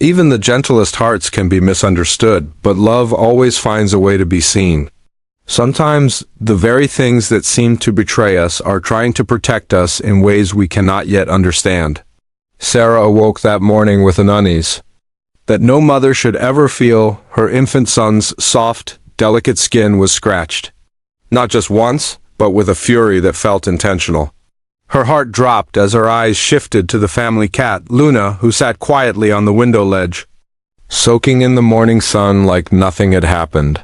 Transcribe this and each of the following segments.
Even the gentlest hearts can be misunderstood, but love always finds a way to be seen. Sometimes, the very things that seem to betray us are trying to protect us in ways we cannot yet understand. Sarah awoke that morning with an unease that no mother should ever feel. Her infant son's soft, delicate skin was scratched. Not just once, but with a fury that felt intentional. Her heart dropped as her eyes shifted to the family cat, Luna, who sat quietly on the window ledge, soaking in the morning sun like nothing had happened.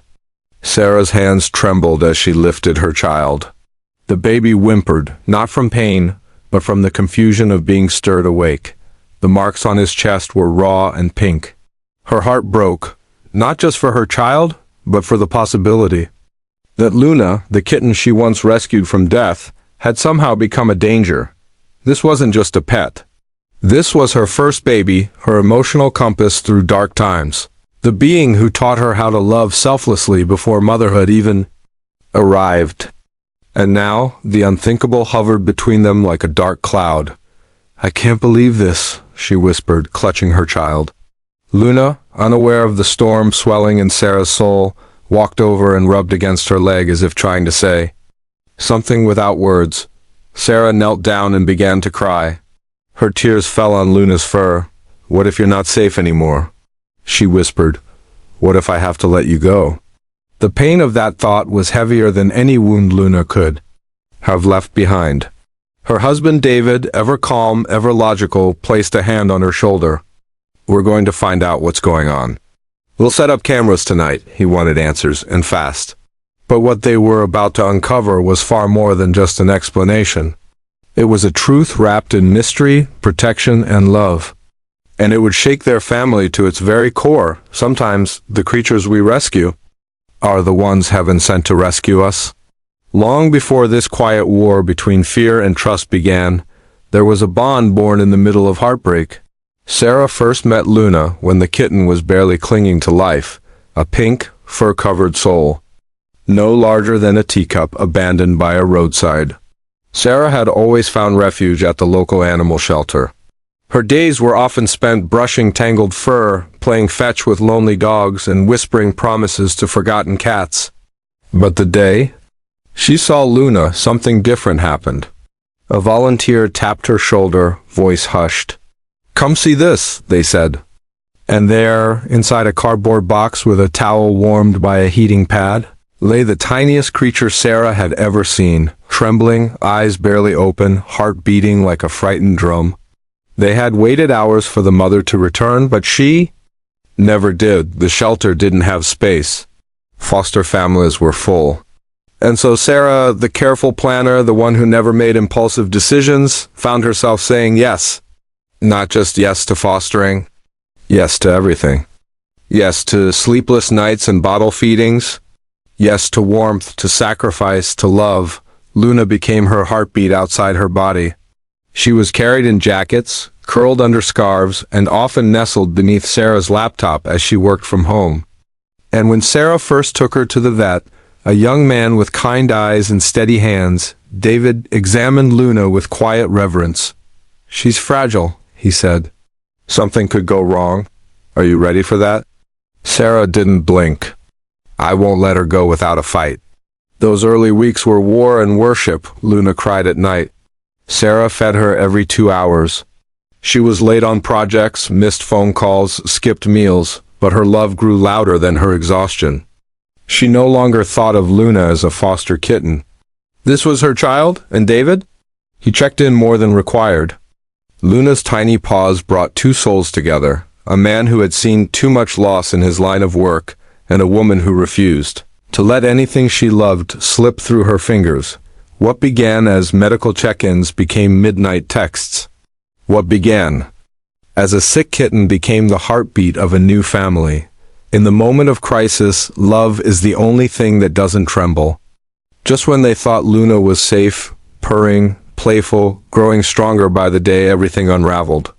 Sarah's hands trembled as she lifted her child. The baby whimpered, not from pain, but from the confusion of being stirred awake. The marks on his chest were raw and pink. Her heart broke, not just for her child, but for the possibility that Luna, the kitten she once rescued from death, had somehow become a danger. This wasn't just a pet. This was her first baby, her emotional compass through dark times. The being who taught her how to love selflessly before motherhood even arrived. And now, the unthinkable hovered between them like a dark cloud. "I can't believe this," she whispered, clutching her child. Luna, unaware of the storm swelling in Sarah's soul, walked over and rubbed against her leg as if trying to say something without words. Sarah knelt down and began to cry. Her tears fell on Luna's fur. "What if you're not safe anymore?" she whispered. "What if I have to let you go?" The pain of that thought was heavier than any wound Luna could have left behind. Her husband David, ever calm, ever logical, placed a hand on her shoulder. "We're going to find out what's going on. We'll set up cameras tonight." He wanted answers, and fast. But what they were about to uncover was far more than just an explanation. It was a truth wrapped in mystery, protection, and love. And it would shake their family to its very core. Sometimes, the creatures we rescue are the ones heaven sent to rescue us. Long before this quiet war between fear and trust began, there was a bond born in the middle of heartbreak. Sarah first met Luna when the kitten was barely clinging to life, a pink, fur-covered soul, no larger than a teacup, abandoned by a roadside. Sarah had always found refuge at the local animal shelter. Her days were often spent brushing tangled fur, playing fetch with lonely dogs, and whispering promises to forgotten cats. But the day she saw Luna, something different happened. A volunteer tapped her shoulder, voice hushed. "Come see this," they said. And there, inside a cardboard box with a towel warmed by a heating pad, lay the tiniest creature Sarah had ever seen, trembling, eyes barely open, heart beating like a frightened drum. They had waited hours for the mother to return, but she never did. The shelter didn't have space. Foster families were full. And so Sarah, the careful planner, the one who never made impulsive decisions, found herself saying yes. Not just yes to fostering, yes to everything. Yes to sleepless nights and bottle feedings. Yes to warmth, to sacrifice, to love. Luna became her heartbeat outside her body. She was carried in jackets, curled under scarves, and often nestled beneath Sarah's laptop as she worked from home. And when Sarah first took her to the vet, a young man with kind eyes and steady hands, David examined Luna with quiet reverence. "She's fragile," he said. "Something could go wrong. Are you ready for that?" Sarah didn't blink. "I won't let her go without a fight." Those early weeks were war and worship, Luna cried at night. Sarah fed her every 2 hours. She was late on projects, missed phone calls, skipped meals, but her love grew louder than her exhaustion. She no longer thought of Luna as a foster kitten. This was her child, and David? He checked in more than required. Luna's tiny paws brought two souls together, a man who had seen too much loss in his line of work, and a woman who refused to let anything she loved slip through her fingers. What began as medical check-ins became midnight texts. What began as a sick kitten became the heartbeat of a new family. In the moment of crisis, love is the only thing that doesn't tremble. Just when they thought Luna was safe, purring, playful, growing stronger by the day, everything unraveled.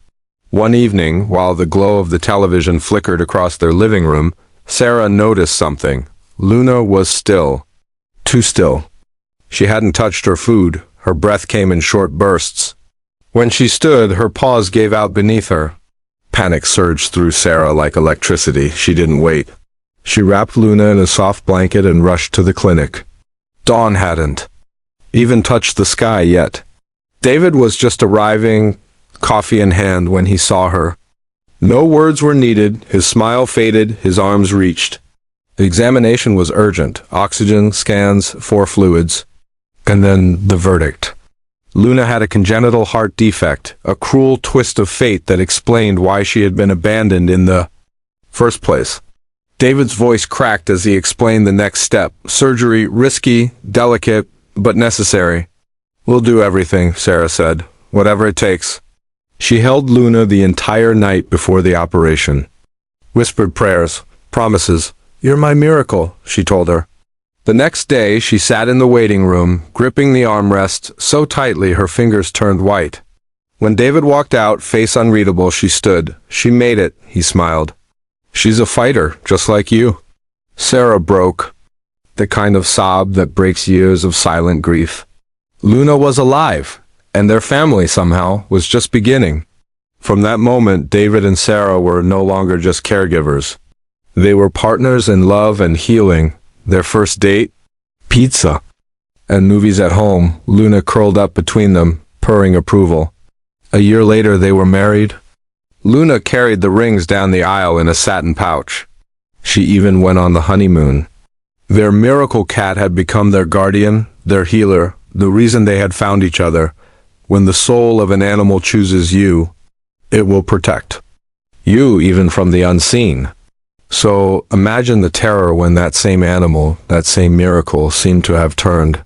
One evening, while the glow of the television flickered across their living room, Sarah noticed something. Luna was still. Too still. She hadn't touched her food. Her breath came in short bursts. When she stood, her paws gave out beneath her. Panic surged through Sarah like electricity. She didn't wait. She wrapped Luna in a soft blanket and rushed to the clinic. Dawn hadn't even touched the sky yet. David was just arriving, coffee in hand, when he saw her. No words were needed. His smile faded, his arms reached. The examination was urgent. Oxygen, scans, 4 fluids. And then the verdict. Luna had a congenital heart defect, a cruel twist of fate that explained why she had been abandoned in the first place. David's voice cracked as he explained the next step. Surgery, risky, delicate, but necessary. "We'll do everything," Sarah said. "Whatever it takes." She held Luna the entire night before the operation. Whispered prayers, promises. "You're my miracle," she told her. The next day, she sat in the waiting room, gripping the armrest so tightly her fingers turned white. When David walked out, face unreadable, she stood. "She made it," he smiled. "She's a fighter, just like you." Sarah broke, the kind of sob that breaks years of silent grief. Luna was alive, and their family somehow was just beginning. From that moment, David and Sarah were no longer just caregivers. They were partners in love and healing. Their first date? Pizza. And movies at home, Luna curled up between them, purring approval. A year later, they were married. Luna carried the rings down the aisle in a satin pouch. She even went on the honeymoon. Their miracle cat had become their guardian, their healer, the reason they had found each other. When the soul of an animal chooses you, it will protect you even from the unseen. So imagine the terror when that same animal, that same miracle, seemed to have turned.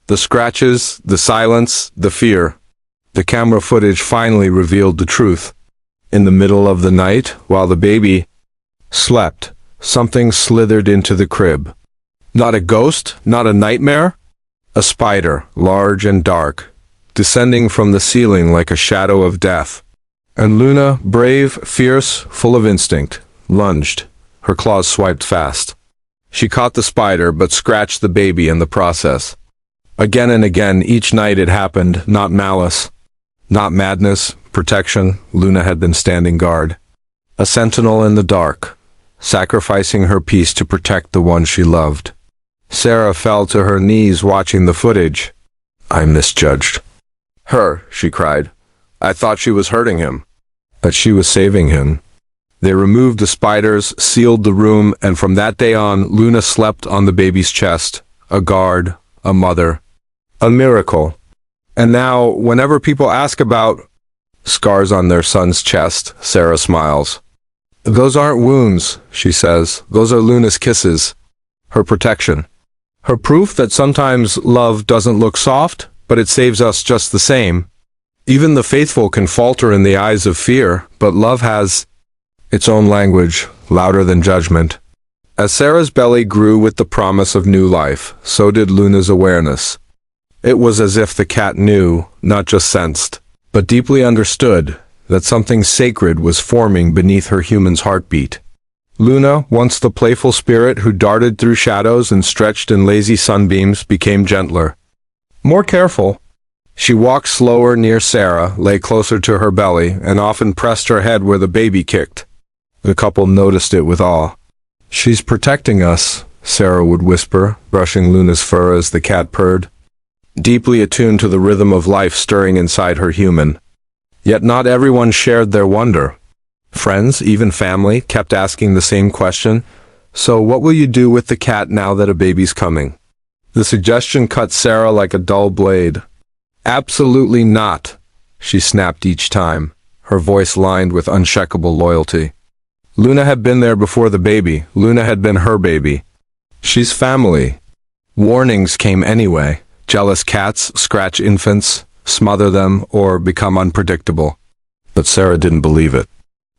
The scratches, the silence, the fear. The camera footage finally revealed the truth. In the middle of the night, while the baby slept, something slithered into the crib. Not a ghost, not a nightmare. A spider, large and dark, descending from the ceiling like a shadow of death. And Luna, brave, fierce, full of instinct, lunged. Her claws swiped fast. She caught the spider, but scratched the baby in the process. Again and again, each night it happened, not malice, not madness, protection. Luna had been standing guard. A sentinel in the dark, sacrificing her peace to protect the one she loved. Sarah fell to her knees watching the footage. "I misjudged her," she cried. "I thought she was hurting him, but she was saving him." They removed the spiders, sealed the room, and from that day on, Luna slept on the baby's chest. A guard, a mother, a miracle. And now, whenever people ask about scars on their son's chest, Sarah smiles. "Those aren't wounds," she says. "Those are Luna's kisses. Her protection. Her proof that sometimes love doesn't look soft, but it saves us just the same. Even the faithful can falter in the eyes of fear, but love has its own language, louder than judgment." As Sarah's belly grew with the promise of new life, so did Luna's awareness. It was as if the cat knew, not just sensed, but deeply understood, that something sacred was forming beneath her human's heartbeat. Luna, once the playful spirit who darted through shadows and stretched in lazy sunbeams, became gentler, more careful. She walked slower near Sarah, lay closer to her belly, and often pressed her head where the baby kicked. The couple noticed it with awe. "She's protecting us," Sarah would whisper, brushing Luna's fur as the cat purred, deeply attuned to the rhythm of life stirring inside her human. Yet not everyone shared their wonder. Friends, even family, kept asking the same question. "So what will you do with the cat now that a baby's coming?" The suggestion cut Sarah like a dull blade. "Absolutely not," she snapped each time, her voice lined with unshakable loyalty. Luna had been there before the baby. Luna had been her baby. She's family. Warnings came anyway. Jealous cats scratch infants, smother them, or become unpredictable. But Sarah didn't believe it.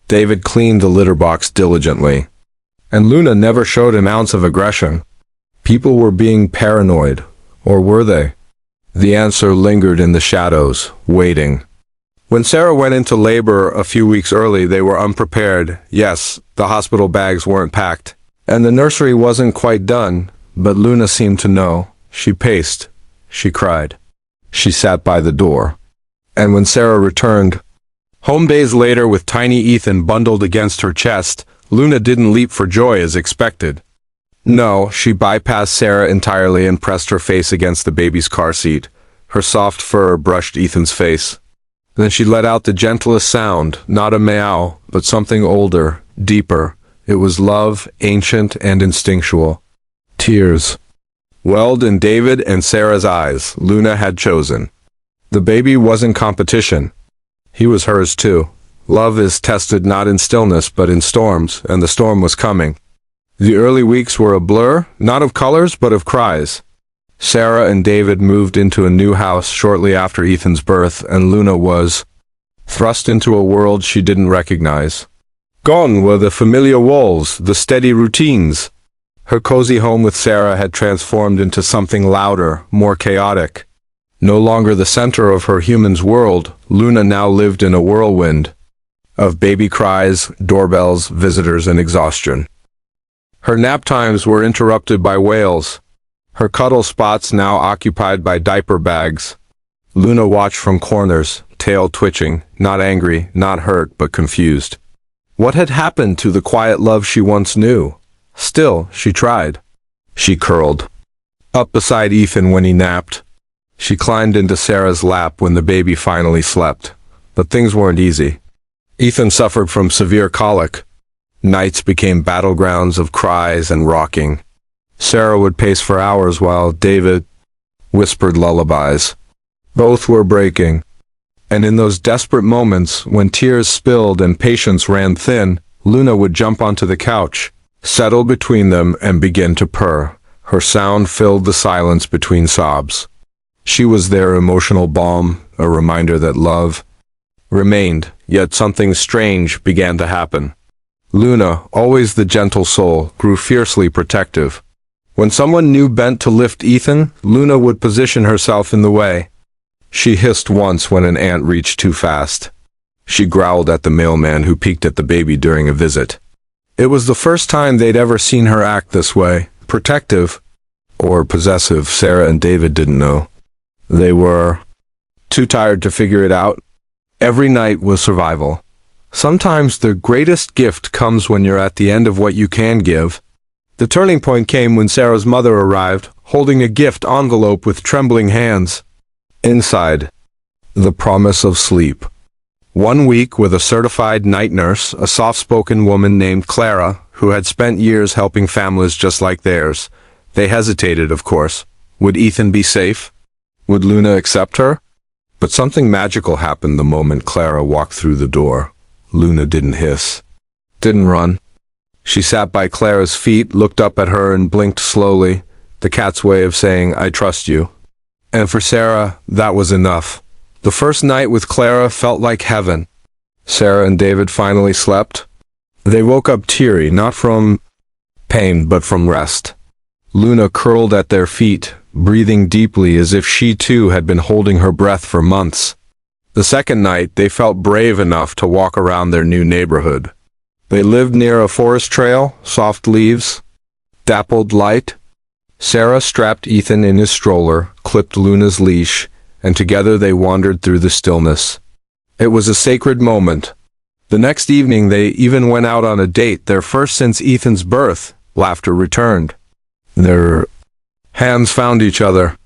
David cleaned the litter box diligently. And Luna never showed an ounce of aggression. People were being paranoid. Or were they? The answer lingered in the shadows, waiting. When Sarah went into labor a few weeks early, they were unprepared. Yes, the hospital bags weren't packed. And the nursery wasn't quite done, but Luna seemed to know. She paced. She cried. She sat by the door. And when Sarah returned, Home days later, with tiny Ethan bundled against her chest, Luna didn't leap for joy as expected. No, she bypassed Sarah entirely and pressed her face against the baby's car seat. Her soft fur brushed Ethan's face. Then she let out the gentlest sound, not a meow, but something older, deeper. It was love, ancient and instinctual. Tears welled in David and Sarah's eyes. Luna had chosen. The baby wasn't competition. He was hers too. Love is tested not in stillness but in storms, and the storm was coming. The early weeks were a blur, not of colors but of cries. Sarah and David moved into a new house shortly after Ethan's birth, and Luna was thrust into a world she didn't recognize. Gone were the familiar walls, the steady routines. Her cozy home with Sarah had transformed into something louder, more chaotic. No longer the center of her human's world, Luna now lived in a whirlwind of baby cries, doorbells, visitors, and exhaustion. Her nap times were interrupted by wails, her cuddle spots now occupied by diaper bags. Luna watched from corners, tail twitching, not angry, not hurt, but confused. What had happened to the quiet love she once knew? Still, she tried. She curled up beside Ethan when he napped. She climbed into Sarah's lap when the baby finally slept. But things weren't easy. Ethan suffered from severe colic. Nights became battlegrounds of cries and rocking. Sarah would pace for hours while David whispered lullabies. Both were breaking. And in those desperate moments, when tears spilled and patience ran thin, Luna would jump onto the couch, settle between them, and begin to purr. Her sound filled the silence between sobs. She was their emotional balm, a reminder that love remained, yet something strange began to happen. Luna, always the gentle soul, grew fiercely protective. When someone new bent to lift Ethan, Luna would position herself in the way. She hissed once when an ant reached too fast. She growled at the mailman who peeked at the baby during a visit. It was the first time they'd ever seen her act this way, protective or possessive. Sarah and David didn't know. They were too tired to figure it out. Every night was survival. Sometimes the greatest gift comes when you're at the end of what you can give. The turning point came when Sarah's mother arrived, holding a gift envelope with trembling hands. Inside, the promise of sleep. 1 week with a certified night nurse, a soft-spoken woman named Clara, who had spent years helping families just like theirs. They hesitated, of course. Would Ethan be safe? Would Luna accept her? But something magical happened the moment Clara walked through the door. Luna didn't hiss, didn't run. She sat by Clara's feet, looked up at her, and blinked slowly, the cat's way of saying, "I trust you." And for Sarah, that was enough. The first night with Clara felt like heaven. Sarah and David finally slept. They woke up teary, not from pain, but from rest. Luna curled at their feet, breathing deeply as if she too had been holding her breath for months. The second night, they felt brave enough to walk around their new neighborhood. They lived near a forest trail, soft leaves, dappled light. Sarah strapped Ethan in his stroller, clipped Luna's leash, and together they wandered through the stillness. It was a sacred moment. The next evening they even went out on a date, their first since Ethan's birth. Laughter returned. Their hands found each other.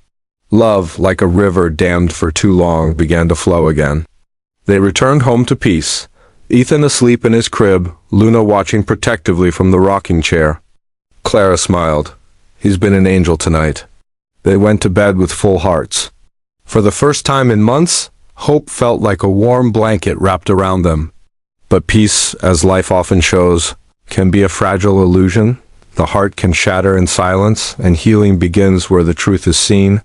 Love, like a river dammed for too long, began to flow again. They returned home to peace. Ethan asleep in his crib, Luna watching protectively from the rocking chair. Clara smiled. He's been an angel tonight. They went to bed with full hearts. For the first time in months, hope felt like a warm blanket wrapped around them. But peace, as life often shows, can be a fragile illusion. The heart can shatter in silence, and healing begins where the truth is seen.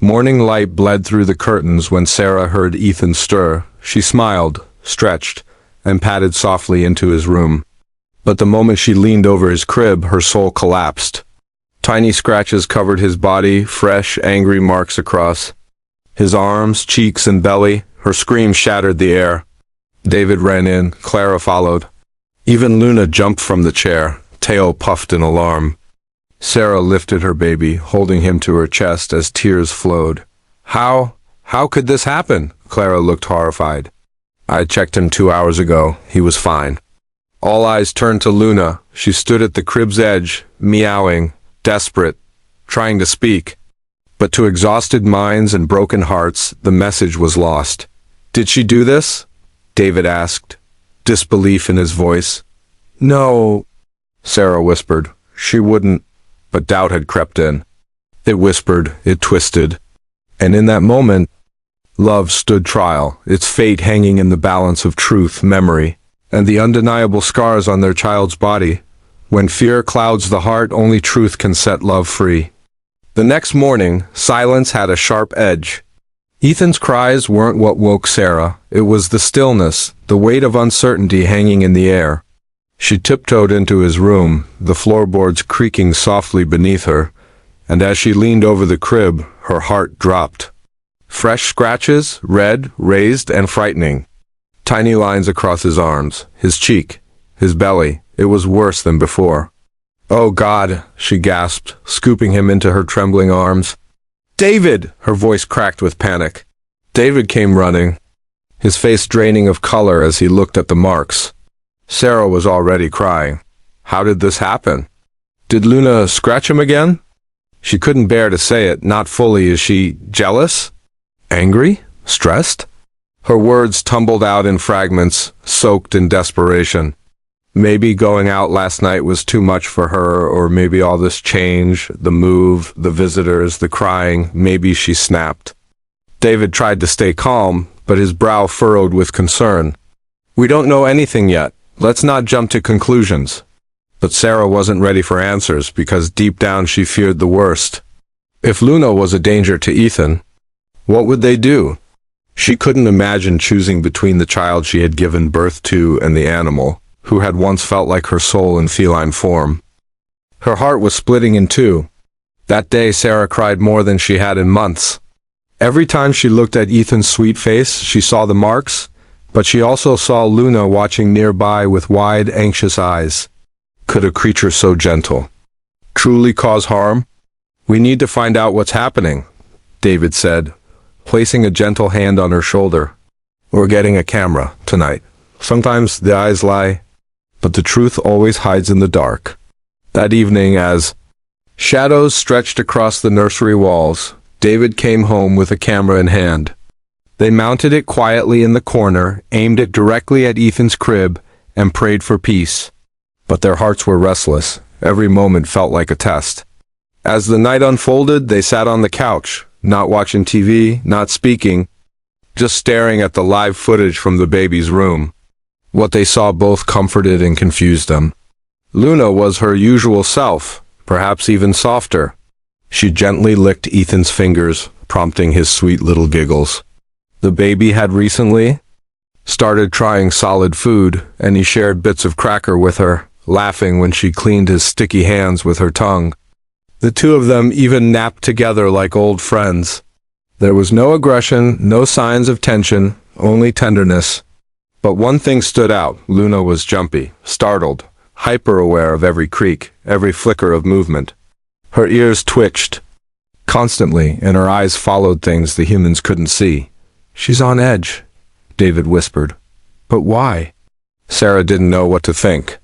Morning light bled through the curtains when Sarah heard Ethan stir. She smiled, stretched, and padded softly into his room. But the moment she leaned over his crib, her soul collapsed. Tiny scratches covered his body, fresh, angry marks across his arms, cheeks, and belly. Her scream shattered the air. David ran in. Clara followed. Even Luna jumped from the chair, tail puffed in alarm. Sarah lifted her baby, holding him to her chest as tears flowed. How could this happen? Clara looked horrified. I checked him 2 hours ago. He was fine. All eyes turned to Luna. She stood at the crib's edge, meowing, desperate, trying to speak. But to exhausted minds and broken hearts, the message was lost. "Did she do this?" David asked, disbelief in his voice. "No," Sarah whispered. "She wouldn't." But doubt had crept in. It whispered, it twisted. And in that moment, love stood trial, its fate hanging in the balance of truth, memory, and the undeniable scars on their child's body. When fear clouds the heart, only truth can set love free. The next morning, silence had a sharp edge. Ethan's cries weren't what woke Sarah. It was the stillness, the weight of uncertainty hanging in the air. She tiptoed into his room, the floorboards creaking softly beneath her, and as she leaned over the crib, her heart dropped. Fresh scratches, red, raised, and frightening. Tiny lines across his arms, his cheek, his belly. It was worse than before. "Oh God," she gasped, scooping him into her trembling arms. "David!" Her voice cracked with panic. David came running, his face draining of color as he looked at the marks. Sarah was already crying. How did this happen? Did Luna scratch him again? She couldn't bear to say it, not fully. Is she jealous? Angry? Stressed? Her words tumbled out in fragments, soaked in desperation. Maybe going out last night was too much for her, or maybe all this change, the move, the visitors, the crying, maybe she snapped. David tried to stay calm, but his brow furrowed with concern. "We don't know anything yet. Let's not jump to conclusions." But Sarah wasn't ready for answers, because deep down she feared the worst. If Luna was a danger to Ethan, what would they do? She couldn't imagine choosing between the child she had given birth to and the animal, who had once felt like her soul in feline form. Her heart was splitting in two. That day Sarah cried more than she had in months. Every time she looked at Ethan's sweet face, she saw the marks, but she also saw Luna watching nearby with wide, anxious eyes. Could a creature so gentle truly cause harm? "We need to find out what's happening," David said, placing a gentle hand on her shoulder. "We're getting a camera tonight. Sometimes the eyes lie, but the truth always hides in the dark." That evening, as shadows stretched across the nursery walls, David came home with a camera in hand. They mounted it quietly in the corner, aimed it directly at Ethan's crib, and prayed for peace. But their hearts were restless. Every moment felt like a test. As the night unfolded, they sat on the couch, not watching TV, not speaking, just staring at the live footage from the baby's room. What they saw both comforted and confused them. Luna was her usual self, perhaps even softer. She gently licked Ethan's fingers, prompting his sweet little giggles. The baby had recently started trying solid food, and he shared bits of cracker with her, laughing when she cleaned his sticky hands with her tongue. The two of them even napped together like old friends. There was no aggression, no signs of tension, only tenderness. But one thing stood out. Luna was jumpy, startled, hyper-aware of every creak, every flicker of movement. Her ears twitched constantly, and her eyes followed things the humans couldn't see. "She's on edge," David whispered. "But why?" Sarah didn't know what to think.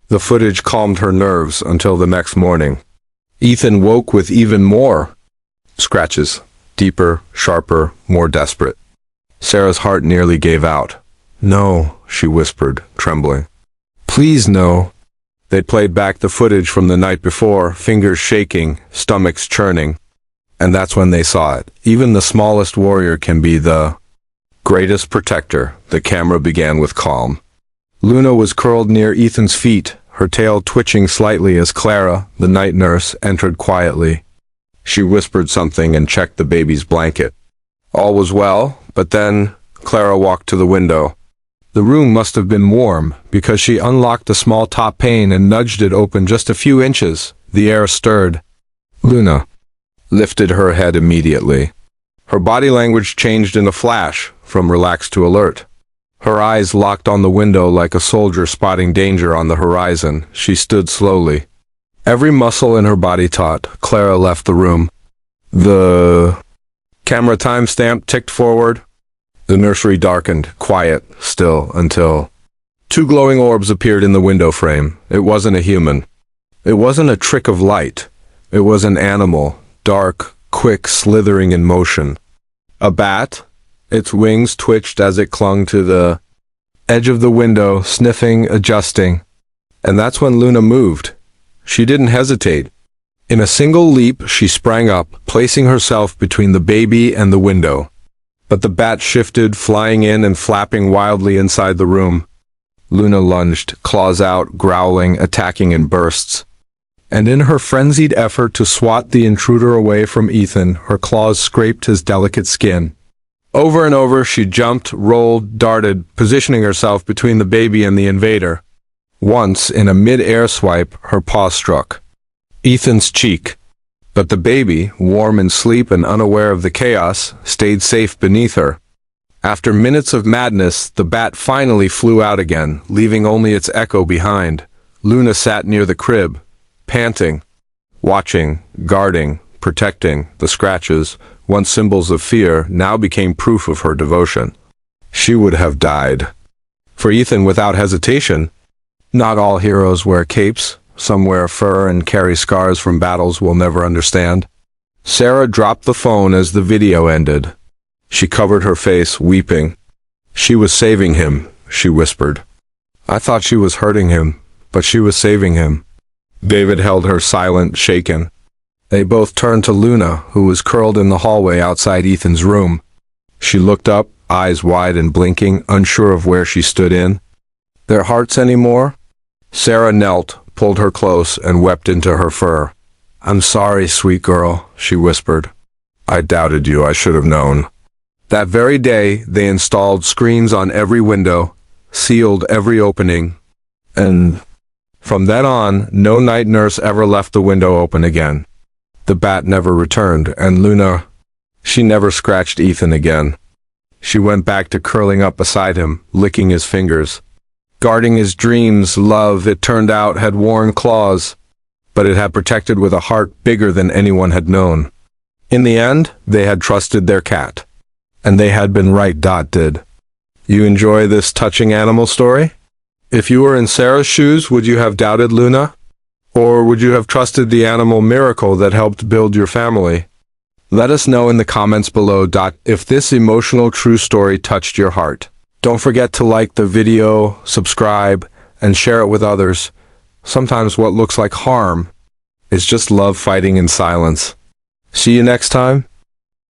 The footage calmed her nerves until the next morning. Ethan woke with even more scratches, deeper, sharper, more desperate. Sarah's heart nearly gave out. "No," she whispered, trembling. "Please, no." They played back the footage from the night before, fingers shaking, stomachs churning. And that's when they saw it. Even the smallest warrior can be the greatest protector. The camera began with calm. Luna was curled near Ethan's feet, her tail twitching slightly as Clara, the night nurse, entered quietly. She whispered something and checked the baby's blanket. All was well, but then Clara walked to the window. The room must have been warm, because she unlocked the small top pane and nudged it open just a few inches. The air stirred. Luna lifted her head immediately. Her body language changed in a flash, from relaxed to alert. Her eyes locked on the window like a soldier spotting danger on the horizon. She stood slowly. Every muscle in her body taut. Clara left the room. The camera timestamp ticked forward. The nursery darkened, quiet, still, until two glowing orbs appeared in the window frame. It wasn't a human. It wasn't a trick of light. It was an animal, dark, quick, slithering in motion. A bat. Its wings twitched as it clung to the edge of the window, sniffing, adjusting. And that's when Luna moved. She didn't hesitate. In a single leap, she sprang up, placing herself between the baby and the window. But the bat shifted, flying in and flapping wildly inside the room. Luna lunged, claws out, growling, attacking in bursts. And in her frenzied effort to swat the intruder away from Ethan, her claws scraped his delicate skin. Over and over, she jumped, rolled, darted, positioning herself between the baby and the invader. Once, in a mid-air swipe, her paw struck Ethan's cheek. But the baby, warm in sleep and unaware of the chaos, stayed safe beneath her. After minutes of madness, the bat finally flew out again, leaving only its echo behind. Luna sat near the crib, panting, watching, guarding, protecting. The scratches, once symbols of fear, now became proof of her devotion. She would have died for Ethan without hesitation. Not all heroes wear capes. Some wear fur and carry scars from battles we'll never understand. Sarah dropped the phone as the video ended. She covered her face, weeping. She was saving him, she whispered. I thought she was hurting him, but she was saving him. David held her silent, shaken. They both turned to Luna, who was curled in the hallway outside Ethan's room. She looked up, eyes wide and blinking, unsure of where she stood in. Their hearts anymore? Sarah knelt, pulled her close, and wept into her fur. I'm sorry, sweet girl, she whispered. I doubted you, I should have known. That very day, they installed screens on every window, sealed every opening, and from then on, no night nurse ever left the window open again. The bat never returned, and Luna, she never scratched Ethan again. She went back to curling up beside him, licking his fingers. Guarding his dreams, love, it turned out, had worn claws, but it had protected with a heart bigger than anyone had known. In the end, they had trusted their cat. And they had been right. Did you enjoy this touching animal story? If you were in Sarah's shoes, would you have doubted Luna? Or would you have trusted the animal miracle that helped build your family? Let us know in the comments below. If this emotional true story touched your heart. Don't forget to like the video, subscribe, and share it with others. Sometimes what looks like harm is just love fighting in silence. See you next time.